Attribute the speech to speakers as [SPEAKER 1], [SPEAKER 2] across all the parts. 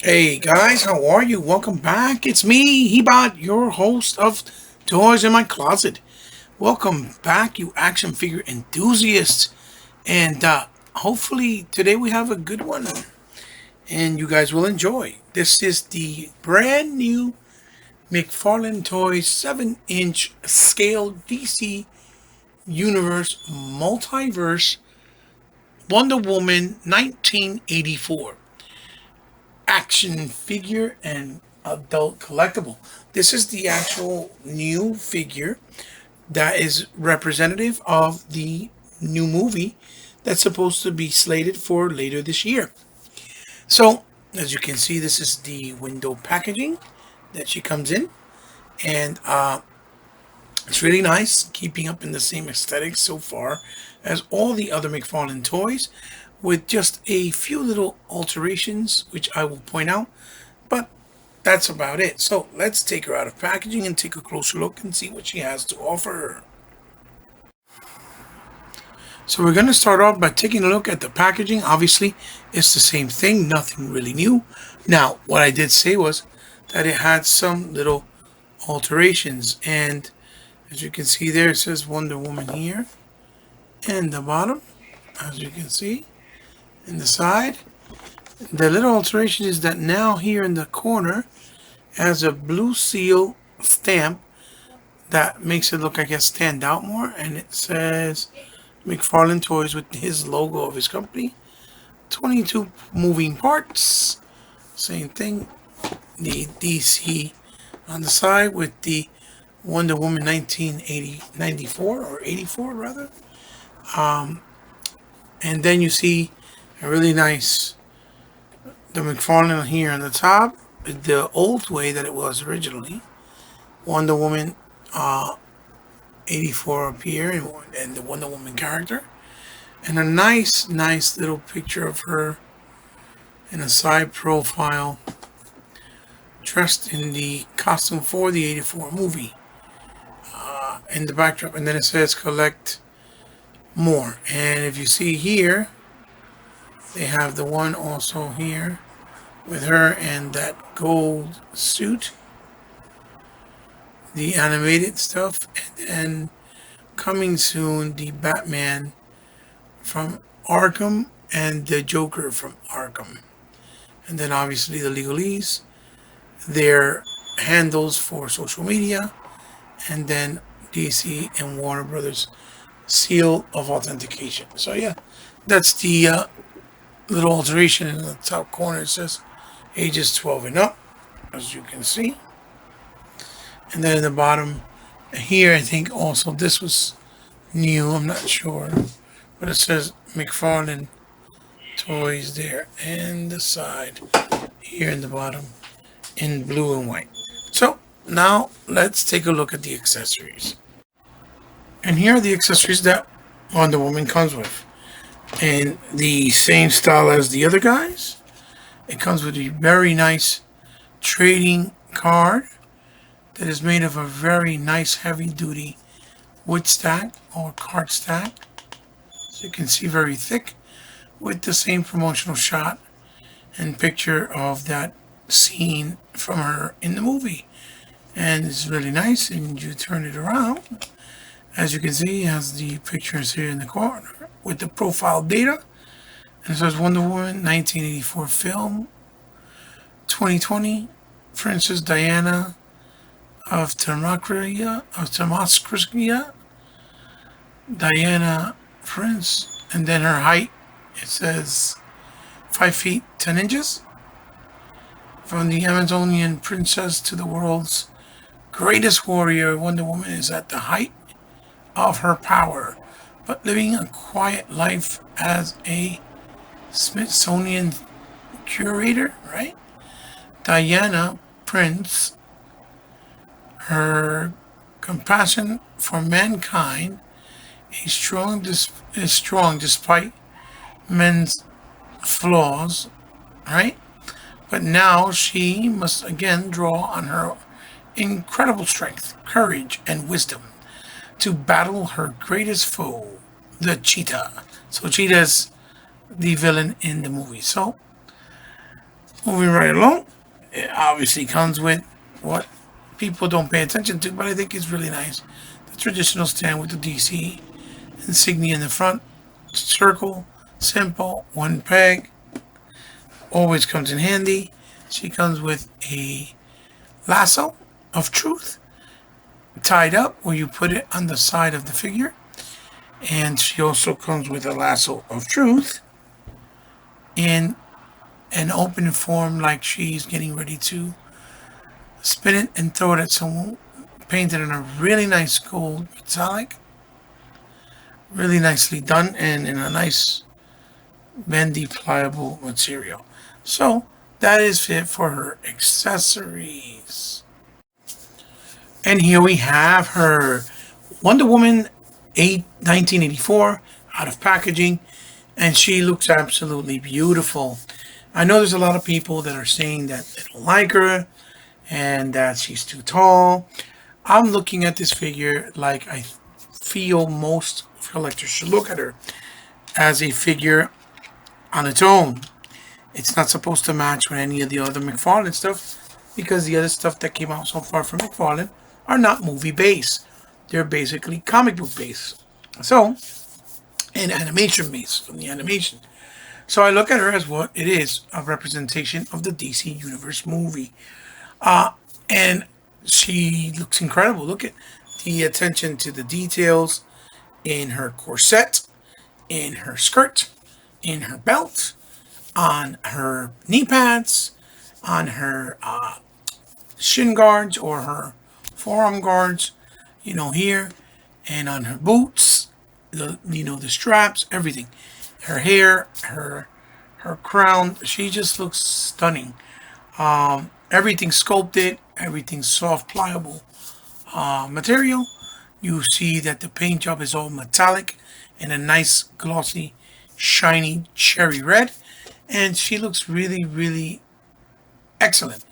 [SPEAKER 1] Hey guys, how are you? Welcome back. It's me, Hebot, your host of Toys in My Closet. Welcome back, you action figure enthusiasts. And hopefully today we have a good one and you guys will enjoy. This is the brand new Mcfarlane Toys 7-inch scale DC Universe Multiverse Wonder Woman 1984 action figure and adult collectible. This is the actual new figure that is representative of the new movie that's supposed to be slated for later this year. So, as you can see, this is the window packaging that she comes in, and it's really nice, keeping up in the same aesthetic so far as all the other McFarlane toys, with just a few little alterations, which I will point out. But that's about it. So let's take her out of packaging and take a closer look and see what she has to offer. So we're going to start off by taking a look at the packaging. Obviously, it's the same thing, nothing really new. Now, what I did say was that it had some little alterations, and as you can see there, it says Wonder Woman here, and the bottom, as you can see, in the side. The little alteration is that now here in the corner has a blue seal stamp that makes it look, I guess, stand out more, and it says McFarlane Toys with his logo of his company. 22 moving parts. Same thing. The DC on the side with the Wonder Woman 1980, 94 or 84 rather. And then you see a really nice the McFarlane here on the top, the old way that it was originally. Wonder Woman 84 up here, and the Wonder Woman character. And a nice little picture of her in a side profile, dressed in the costume for the 84 movie in the backdrop. And then it says collect more. And if you see here, they have the one also here with her and that gold suit, the animated stuff, and then coming soon the Batman from Arkham and the Joker from Arkham. And then obviously the legalese, their handles for social media, and then DC and Warner Brothers seal of authentication. So yeah, that's the little alteration in the top corner. It says ages 12 and up, as you can see. And then in the bottom here, I think also this was new, I'm not sure, but it says McFarlane Toys there, and the side here in the bottom in blue and white. So now let's take a look at the accessories. And here are the accessories that Wonder Woman comes with. In the same style as the other guys, it comes with a very nice trading card that is made of a very nice heavy duty wood stack or card stack. So you can see very thick, with the same promotional shot and picture of that scene from her in the movie. And it's really nice, and you turn it around. As you can see, it has the pictures here in the corner with the profile data. And it says Wonder Woman 1984 film 2020, Princess Diana of Thermoscria, Diana Prince, and then her height, it says 5 feet 10 inches. From the Amazonian princess to the world's greatest warrior, Wonder Woman is at the height of her power, but living a quiet life as a Smithsonian curator, right? Diana Prince, her compassion for mankind is strong despite men's flaws, right? But now she must again draw on her incredible strength, courage, and wisdom to battle her greatest foe, the cheetah. So Cheetah's the villain in the movie. So Moving right along, it obviously comes with what people don't pay attention to, but I think it's really nice. The traditional stand with the DC insignia in the front, circle, simple, one peg, always comes in handy. She comes with a lasso of truth tied up where you put it on the side of the figure. And she also comes with a lasso of truth in an open form, like she's getting ready to spin it and throw it at someone, painted in a really nice gold metallic, really nicely done, and in a nice bendy pliable material. So that is it for her accessories. And here we have her Wonder Woman 1984 out of packaging, and she looks absolutely beautiful. I know there's a lot of people that are saying that they don't like her and that she's too tall. I'm looking at this figure like I feel most collectors should look at her, as a figure on its own. It's not supposed to match with any of the other Mcfarlane stuff, because the other stuff that came out so far from Mcfarlane are not movie based. They're basically comic book based. So, and animation based from the animation. So I look at her as what it is, a representation of the DC Universe movie. And she looks incredible. Look at the attention to the details in her corset, in her skirt, in her belt, on her knee pads, on her shin guards or her forearm guards, here, and on her boots, the straps, everything. Her hair, her crown, she just looks stunning. Everything sculpted, everything soft, pliable material. You see that the paint job is all metallic and a nice glossy, shiny cherry red. And she looks really, really excellent.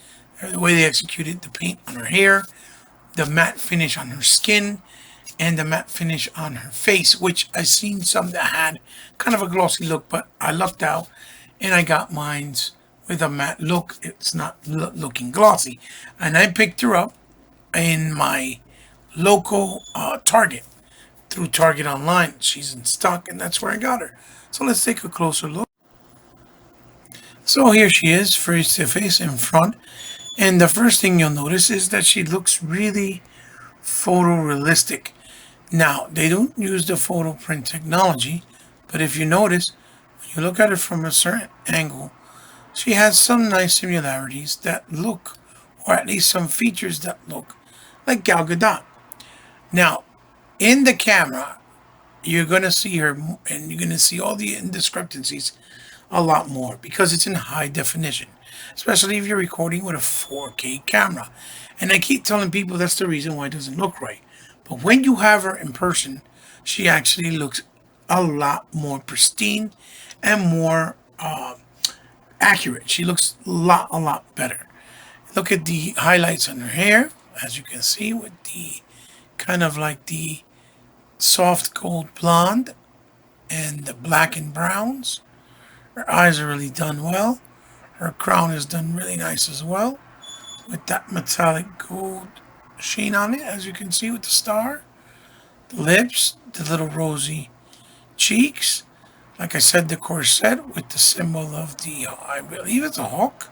[SPEAKER 1] The way they executed the paint on her hair, the matte finish on her skin, and the matte finish on her face, which I seen some that had kind of a glossy look, but I lucked out and I got mine's with a matte look. It's not looking glossy. And I picked her up in my local Target, through Target Online. She's in stock, and that's where I got her. So let's take a closer look. So here she is, face to face in front. And the first thing you'll notice is that she looks really photorealistic. Now, they don't use the photo print technology, but if you notice, when you look at it from a certain angle, she has some nice similarities that look, or at least some features that look like Gal Gadot. Now, in the camera, you're going to see her, and you're going to see all the indiscrepancies a lot more because it's in high definition, especially if you're recording with a 4K camera. And I keep telling people that's the reason why it doesn't look right. But when you have her in person, she actually looks a lot more pristine and more accurate. She looks a lot better. Look at the highlights on her hair, as you can see, with the kind of like the soft gold blonde and the black and browns. Her eyes are really done well. Her crown is done really nice as well, with that metallic gold sheen on it, as you can see with the star. The lips, the little rosy cheeks. Like I said, the corset with the symbol of the, I believe it's a hawk.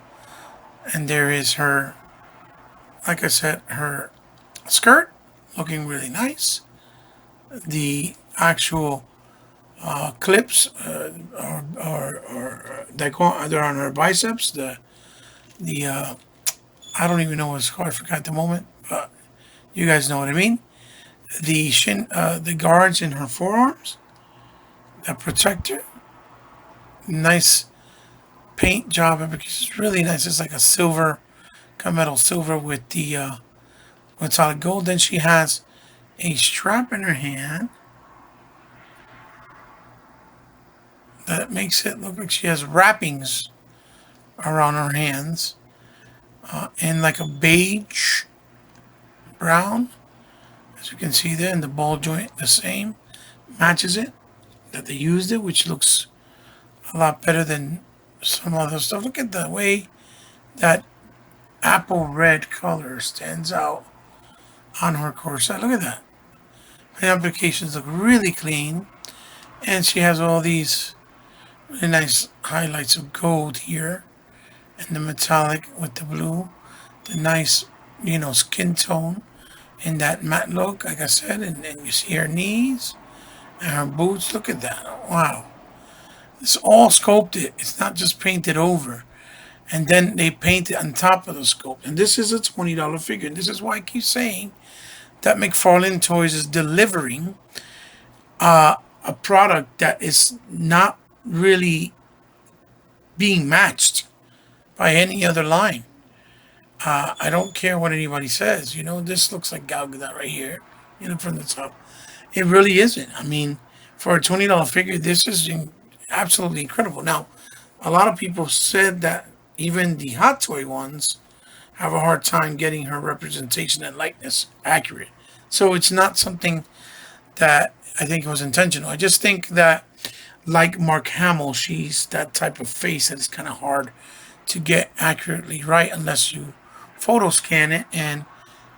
[SPEAKER 1] And there is her, like I said, her skirt, looking really nice. The actual clips they're on her biceps. The I don't even know what it's called. I forgot at the moment, but you guys know what I mean. The the guards in her forearms that protect her. Nice paint job, because it's really nice. It's like a silver, gunmetal silver with the metallic gold. Then she has a strap in her hand that makes it look like she has wrappings around her hands, in like a beige brown, as you can see there, and the ball joint the same, matches it, that they used it, which looks a lot better than some other stuff. Look at the way That apple red color stands out on her corset. Look at that. The applications look really clean. And she has all these really nice highlights of gold here. And the metallic with the blue. The nice, skin tone in that matte look, like I said. And you see her knees and her boots. Look at that. Wow. It's all sculpted. It's not just painted over. And then they paint it on top of the sculpt. And this is a $20 figure. And this is why I keep saying that Mcfarlane Toys is delivering a product that is not really being matched by any other line. I don't care what anybody says. This looks like Gal Gadot right here, from the top. It really isn't. I mean, for a $20 figure, this is absolutely incredible. Now, a lot of people said that even the Hot Toy ones have a hard time getting her representation and likeness accurate. So it's not something that I think was intentional. I just think that, like Mark Hamill, she's that type of face that is kind of hard to get accurately right unless you photo scan it, and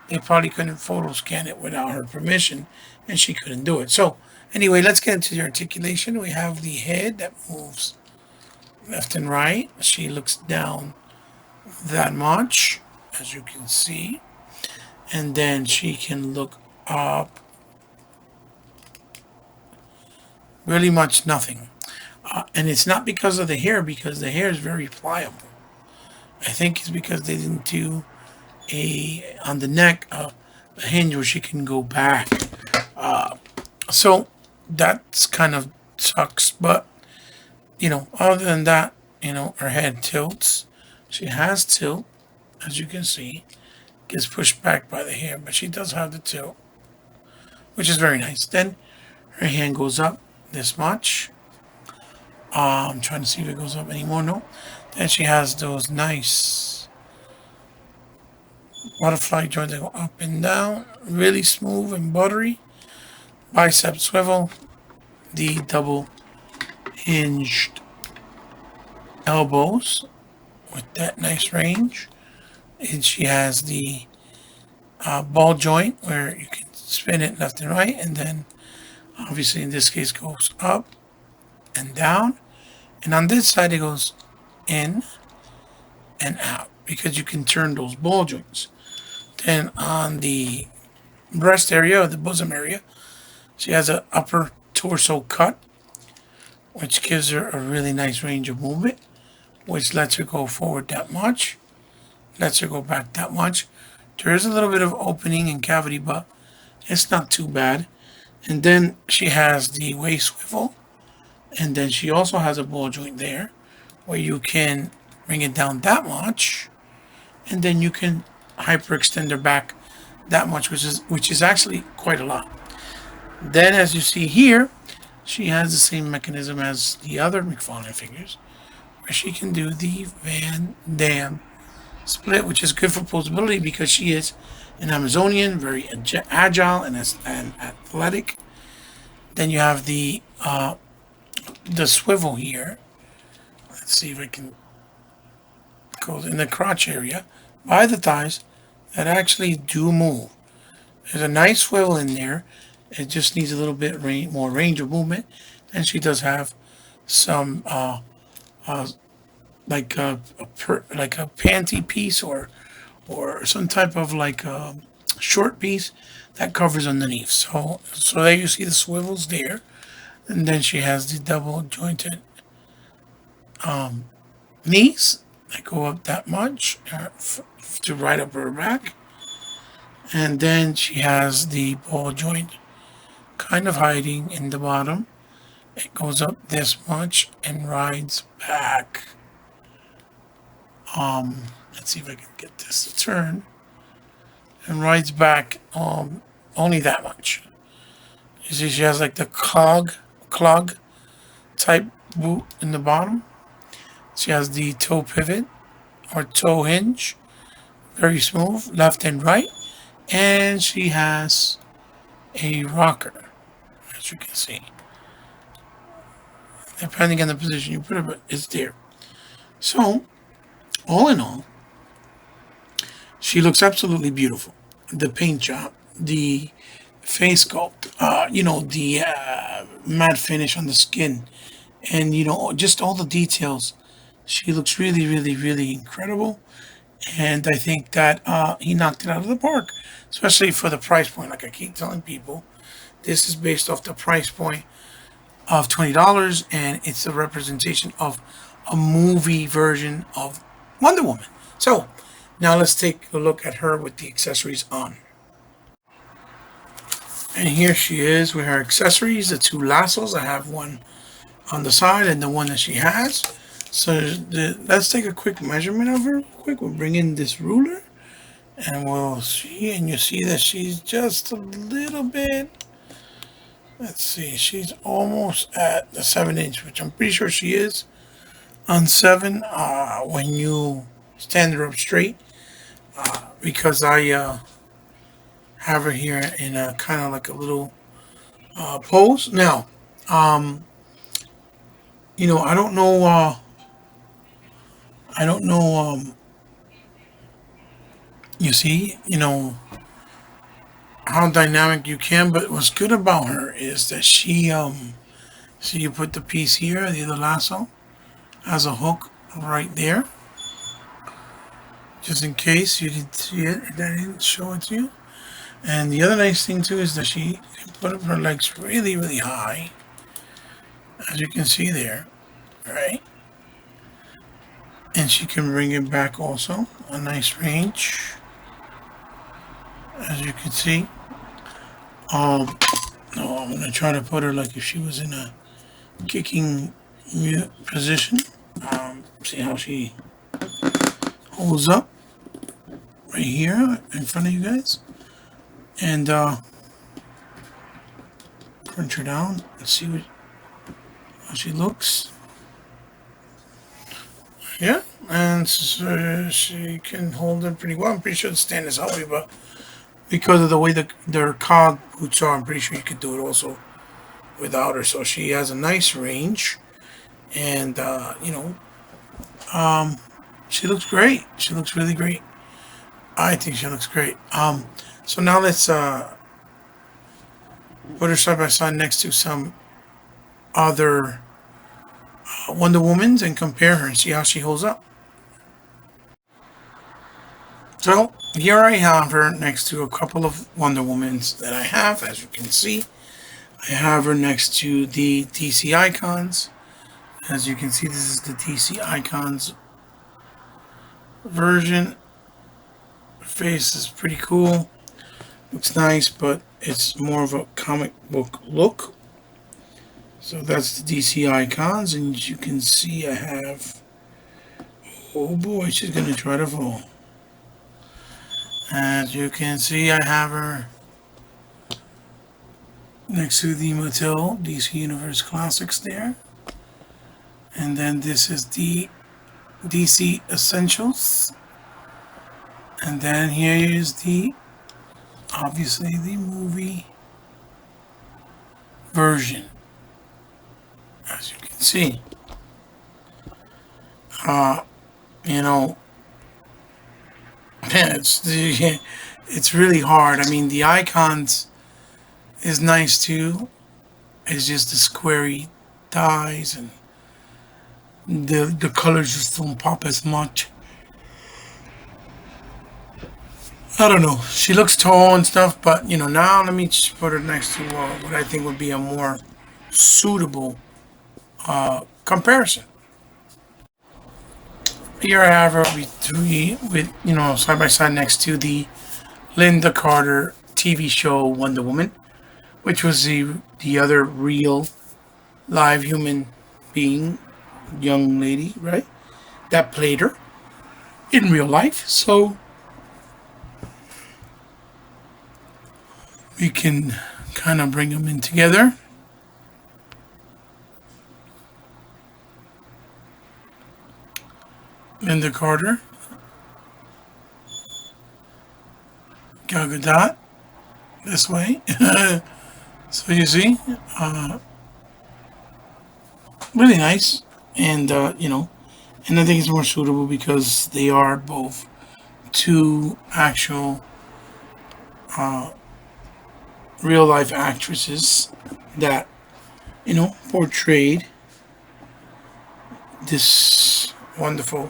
[SPEAKER 1] they probably couldn't photo scan it without her permission, and she couldn't do it. So anyway, let's get into the articulation. We have the head that moves left and right. She looks down that much, as you can see, and then she can look up really much nothing. And it's not because of the hair, because the hair is very pliable. I think it's because they didn't do on the neck a hinge where she can go back. So that's kind of sucks. But, other than that, her head tilts. She has tilt, as you can see. Gets pushed back by the hair, but she does have the tilt, which is very nice. Then her hand goes up this much. I'm trying to see if it goes up anymore. No. Then she has those nice butterfly joints that go up and down, really smooth and buttery. Bicep swivel, the double hinged elbows with that nice range. And she has the ball joint where you can spin it left and right, and then obviously in this case goes up and down. And on this side it goes in and out because you can turn those ball joints. Then on the breast area or the bosom area, she has an upper torso cut, which gives her a really nice range of movement, which lets her go forward that much, lets her go back that much. There is a little bit of opening and cavity, but it's not too bad. And then she has the waist swivel, and then she also has a ball joint there where you can bring it down that much, and then you can hyperextend her back that much, which is actually quite a lot. Then, as you see here, she has the same mechanism as the other Mcfarlane figures, where she can do the Van Damme split, which is good for posability because she is an Amazonian, very agile and athletic. Then you have the swivel here. Let's see if I can go in the crotch area by the thighs that actually do move. There's a nice swivel in there. It just needs a little bit more range of movement, and she does have some like a panty piece or some type of like a short piece that covers underneath. So there you see the swivels there, and then she has the double jointed knees that go up that much to right up her back, and then she has the ball joint kind of hiding in the bottom. It goes up this much and rides back. Let's see if I can get this to turn. And rides back only that much. You see she has like the clog type boot in the bottom. She has the toe pivot or toe hinge. Very smooth, left and right. And she has a rocker, as you can see. Depending on the position you put it, but it's there. So, all in all, She looks absolutely beautiful. The paint job, the face sculpt, the matte finish on the skin, and just all the details. She looks really, really, really incredible, and I think that he knocked it out of the park, especially for the price point. Like I keep telling people, this is based off the price point of $20, and it's a representation of a movie version of Wonder Woman. So now let's take a look at her with the accessories on. And here she is with her accessories, the two lassos. I have one on the side and the one that she has. So let's take a quick measurement of her. Quick, we'll bring in this ruler and we'll see. And you see that she's just a little bit. Let's see, she's almost at the 7 inch, which I'm pretty sure she is on 7 when you stand her up straight. Because I have her here in a kind of like a little pose. Now, I don't know. I don't know. You see, how dynamic you can, but what's good about her is that she, so you put the piece here, the other lasso, has a hook right there, just in case you didn't see it, and I didn't show it to you. And the other nice thing too is that she can put up her legs really, really high, as you can see there, right? And she can bring it back also, a nice range, as you can see. No, I'm gonna try to put her like if she was in a kicking position. See how she holds up right here in front of you guys, and crunch her down and see how she looks. Yeah, and so she can hold it pretty well. I'm pretty sure the stand is heavy, but because of the way their cog boots are, I'm pretty sure you could do it also without her. So she has a nice range, and she looks great. She looks really great. I think she looks great. So now let's put her side by side next to some other Wonder Womans and compare her and see how she holds up. So here I have her next to a couple of Wonder Womans that I have. As you can see, I have her next to the DC Icons. As you can see, this is the DC Icons version. Her face is pretty cool. Looks nice, but it's more of a comic book look. So that's the DC Icons, and as you can see, I have, oh boy, she's going to try to fall. As you can see, I have her next to the Mattel DC Universe Classics there. And then this is the DC Essentials. And then here is obviously the movie version. As you can see, it's really hard. I mean, the Icons is nice too. It's just the squarey thighs and the colors just don't pop as much. I don't know. She looks tall and stuff, but now let me just put her next to what I think would be a more suitable comparison. Here I have her with side by side next to the Linda Carter TV show Wonder Woman, which was the other real live human being, young lady, right? That played her in real life. So we can kind of bring them in together. Linda Carter, Gal Gadot, this way. So you see, really nice, and and I think it's more suitable because they are both two actual real life actresses that portrayed this wonderful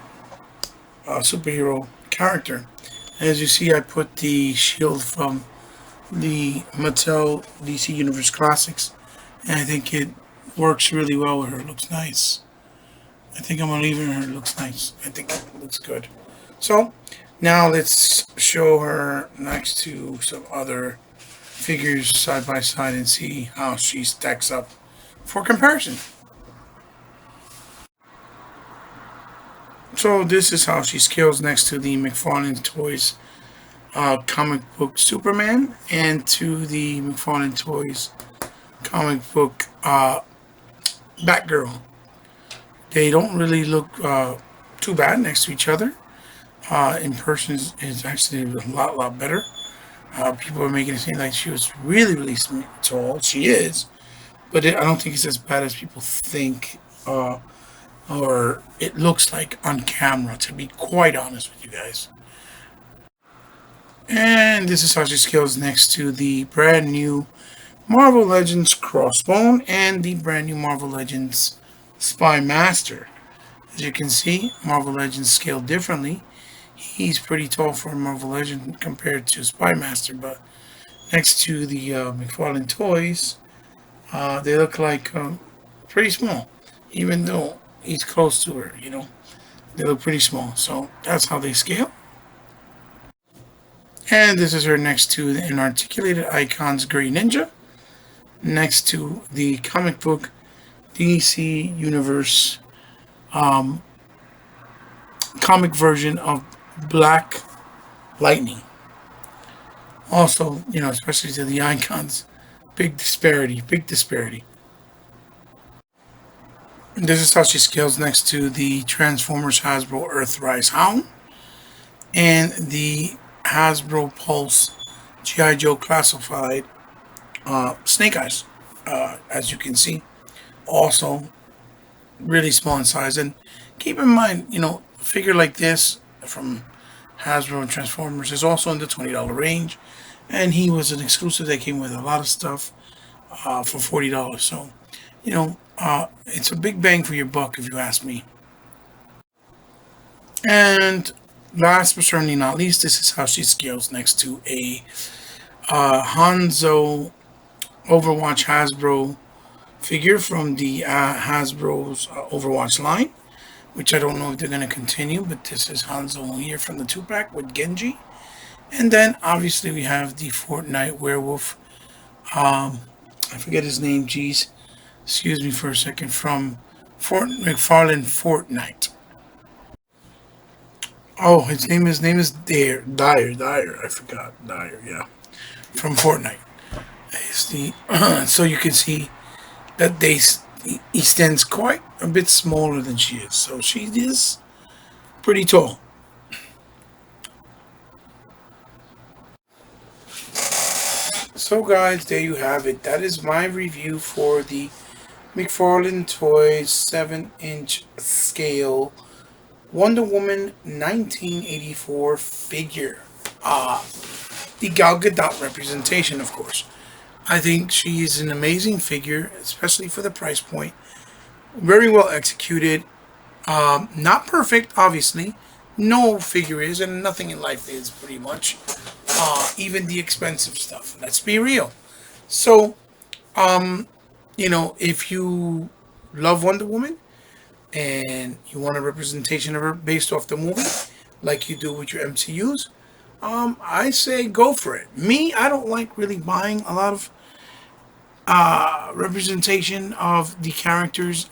[SPEAKER 1] superhero character. As you see, I put the shield from the Mattel DC Universe Classics, and I think it works really well with her. It looks nice. I think I'm gonna leave it. Her. It looks nice. I think it looks good. So now let's show her next to some other figures side by side and see how she stacks up for comparison. So this is how she scales next to the Mcfarlane Toys comic book Superman and to the Mcfarlane Toys comic book Batgirl. They don't really look too bad next to each other. In person is actually a lot better. People are making it seem like she was really tall. She is, but I don't think it's as bad as people think, or it looks like on camera. To be quite honest with you guys. And this is how she scales next to the brand new Marvel Legends Crossbone and the brand new Marvel Legends Spy Master. As you can see, Marvel Legends scale differently. He's pretty tall for a Marvel Legend compared to Spy Master, but next to the Mcfarlane Toys, they look like pretty small, even though he's close to her, They look pretty small, so that's how they scale. And this is her next to the Inarticulated Icons Grey Ninja, next to the comic book DC Universe comic version of Black Lightning. Also, especially to the icons, big disparity. And this is how she scales next to the Transformers Hasbro Earthrise Hound and the Hasbro Pulse G.I. Joe Classified Snake Eyes. As you can see, also really small in size. And keep in mind, a figure like this from Hasbro and Transformers is also in the $20 range, and he was an exclusive that came with a lot of stuff for $40. So, it's a big bang for your buck if you ask me. And last but certainly not least, this is how she scales next to a Hanzo Overwatch Hasbro figure from the Hasbro's Overwatch line, which I don't know if they're going to continue, but this is Hanzo here from the 2-pack with Genji. And then obviously we have the Fortnite werewolf, I forget his name, geez, excuse me for a second, from Mcfarlane Fortnite. Oh, his name is Dyer, I forgot, Dyer, yeah, from Fortnite. It's the, so you can see that he stands quite a bit smaller than she is. So she is pretty tall. So guys, there you have it. That is my review for the Mcfarlane Toys 7-inch scale Wonder Woman 1984 figure. The Gal Gadot representation, of course. I think she is an amazing figure, especially for the price point. Very well executed. Not perfect, obviously. No figure is, and nothing in life is, pretty much. Even the expensive stuff. Let's be real. So, if you love Wonder Woman and you want a representation of her based off the movie, like you do with your MCUs, I say go for it. Me, I don't like really buying a lot of representation of the characters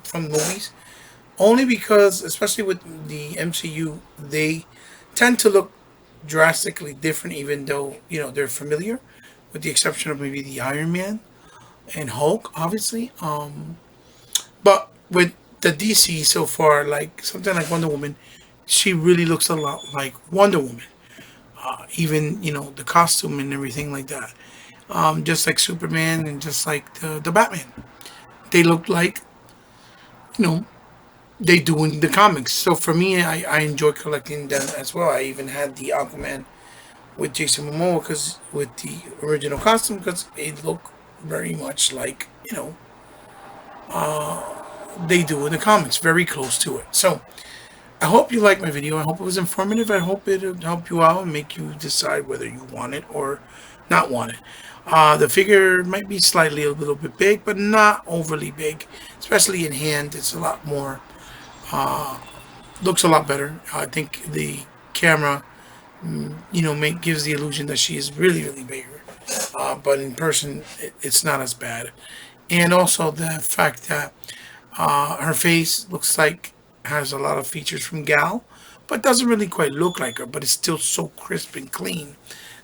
[SPEAKER 1] from movies, only because, especially with the MCU, they tend to look drastically different, even though they're familiar, with the exception of maybe the Iron Man and Hulk, obviously. But with the DC so far, like something like Wonder Woman, she really looks a lot like Wonder Woman. Even the costume and everything like that. Just like Superman and just like the Batman, they look like they do in the comics. So for me, I enjoy collecting them as well. I even had the Aquaman with Jason Momoa because with the original costume because they look very much like they do in the comics, very close to it. So I hope you liked my video. I hope it was informative. I hope it'll help you out and make you decide whether you want it or not want it. The figure might be slightly a little bit big, but not overly big, especially in hand. It's a lot more, looks a lot better. I think the camera, gives the illusion that she is really, really bigger. But in person, it's not as bad. And also the fact that her face looks like has a lot of features from Gal, but doesn't really quite look like her. But it's still so crisp and clean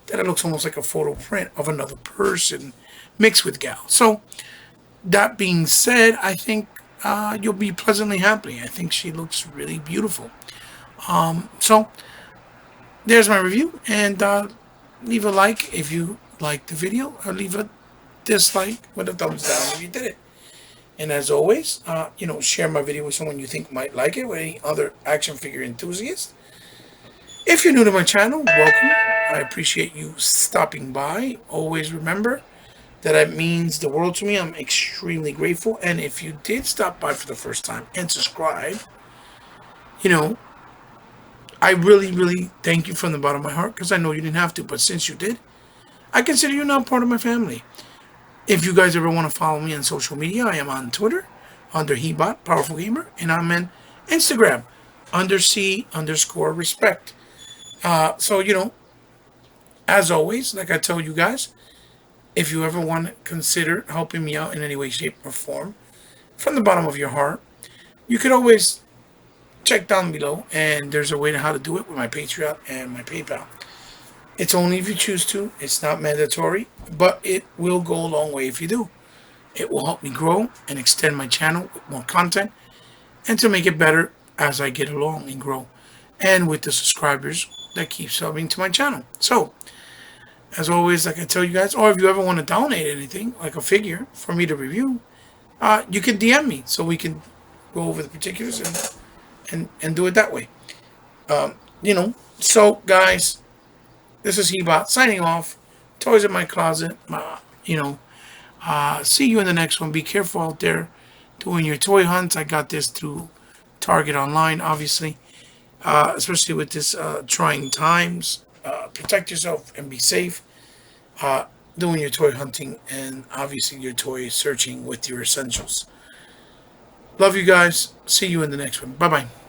[SPEAKER 1] that it looks almost like a photo print of another person mixed with Gal. So that being said, I think you'll be pleasantly happy. I think she looks really beautiful. So there's my review, and leave a like if you liked the video, or leave a dislike with a thumbs down if you did it. And as always, share my video with someone you think might like it, or any other action figure enthusiast. If you're new to my channel, welcome. I appreciate you stopping by. Always remember that it means the world to me. I'm extremely grateful. And if you did stop by for the first time and subscribe, I really, really thank you from the bottom of my heart, because I know you didn't have to. But since you did, I consider you now part of my family. If you guys ever want to follow me on social media, I am on Twitter under Hebot, Powerful Gamer, and I'm on Instagram under C_respect. So, as always, like I told you guys, if you ever want to consider helping me out in any way, shape, or form, from the bottom of your heart, you could always check down below, and there's a way to how to do it with my Patreon and my PayPal. It's only if you choose to. It's not mandatory, but it will go a long way if you do. It will help me grow and extend my channel with more content, and to make it better as I get along and grow, and with the subscribers that keep subbing to my channel. So, as always, like I tell you guys, or if you ever want to donate anything, like a figure, for me to review, you can DM me so we can go over the particulars and do it that way. So guys, this is Hebot signing off. Toys in my closet. See you in the next one. Be careful out there doing your toy hunts. I got this through Target online, obviously, especially with this trying times. Protect yourself and be safe. Doing your toy hunting and obviously your toy searching with your essentials. Love you guys. See you in the next one. Bye bye.